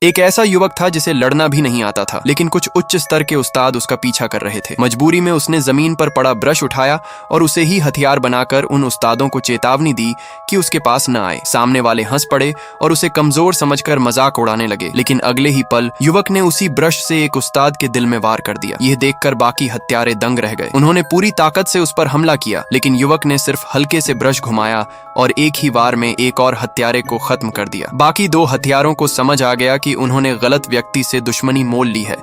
एक ऐसा युवक था जिसे लड़ना भी नहीं आता था, लेकिन कुछ उच्च स्तर के उस्ताद उसका पीछा कर रहे थे। मजबूरी में उसने जमीन पर पड़ा ब्रश उठाया और उसे ही हथियार बनाकर उन उस्तादों को चेतावनी दी कि उसके पास न आए। सामने वाले हंस पड़े और उसे कमजोर समझकर मजाक उड़ाने लगे, लेकिन अगले ही पल युवक ने उसी ब्रश से एक उस्ताद के दिल में वार कर दिया। यह देखकर बाकी हत्यारे दंग रह गए। उन्होंने पूरी ताकत से उस पर हमला किया, लेकिन युवक ने सिर्फ हल्के से ब्रश घुमाया और एक ही वार में एक और हत्यारे को खत्म कर दिया। बाकी दो हथियारों को समझ आ गया कि उन्होंने गलत व्यक्ति से दुश्मनी मोल ली है,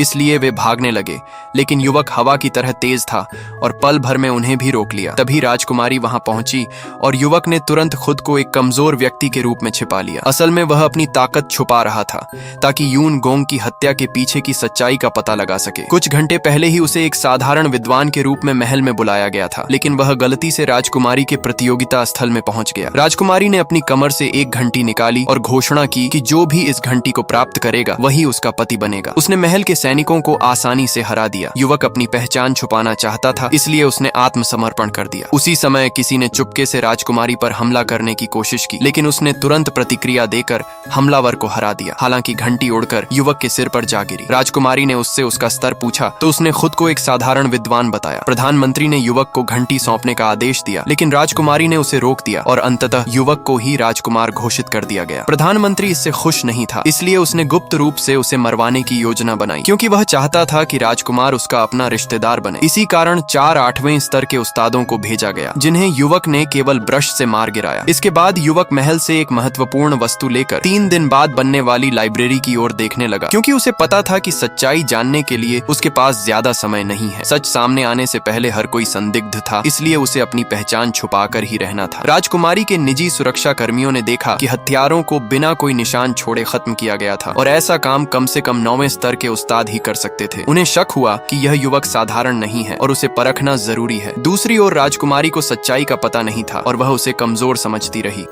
इसलिए वे भागने लगे, लेकिन युवक हवा की तरह तेज था और पल भर में उन्हें भी रोक लिया। तभी राजकुमारी वहां पहुंची और युवक ने तुरंत खुद को एक कमजोर व्यक्ति के रूप में छिपा लिया। असल में वह अपनी ताकत छुपा रहा था ताकि यून गोंग की हत्या के पीछे की सच्चाई का पता लगा सके। कुछ घंटे पहले ही उसे एक साधारण विद्वान के रूप में महल में बुलाया गया था, लेकिन वह गलती से राजकुमारी के प्रतियोगिता स्थल में पहुंच गया। राजकुमारी ने अपनी कमर से एक घंटी निकाली और घोषणा की कि जो भी इस घंटी को प्राप्त करेगा वही उसका पति बनेगा। उसने महल के सैनिकों को आसानी से हरा दिया। युवक अपनी पहचान छुपाना चाहता था, इसलिए उसने आत्मसमर्पण कर दिया। उसी समय किसी ने चुपके से राजकुमारी पर हमला करने की कोशिश की, लेकिन उसने तुरंत प्रतिक्रिया देकर हमलावर को हरा दिया। हालांकि घंटी उड़कर युवक के सिर पर जा गिरी। राजकुमारी ने उससे उसका स्तर पूछा तो उसने खुद को एक साधारण विद्वान बताया। प्रधानमंत्री ने युवक को घंटी सौंपने का आदेश दिया, लेकिन राजकुमारी ने उसे रोक दिया और अंततः युवक को ही राजकुमार घोषित कर दिया गया। प्रधानमंत्री इससे खुश नहीं था, इसलिए उसने गुप्त रूप से उसे मरवाने की योजना बनाई, क्योंकि वह चाहता था कि राजकुमार उसका अपना रिश्तेदार बने। इसी कारण 4 8वें स्तर के उस्तादों को भेजा गया, जिन्हें युवक ने केवल ब्रश से मार गिराया। इसके बाद युवक महल से एक महत्वपूर्ण वस्तु लेकर 3 दिन बाद बनने वाली लाइब्रेरी की ओर देखने लगा, क्योंकि उसे पता था कि सच्चाई जानने के लिए उसके पास ज्यादा समय नहीं है। सच सामने आने से पहले हर कोई संदिग्ध था, इसलिए उसे अपनी पहचान छुपाकर ही रहना था। राजकुमारी के निजी सुरक्षा कर्मियों ने देखा कि हथियारों को बिना कोई निशान छोड़े खत्म किया गया था, और ऐसा काम कम से कम 9वें स्तर के उस्ताद ही कर सकते थे। उन्हें शक हुआ कि यह युवक साधारण नहीं है और उसे परखना जरूरी है। दूसरी ओर राजकुमारी को सच्चाई का पता नहीं था और वह उसे कमजोर समझती रही।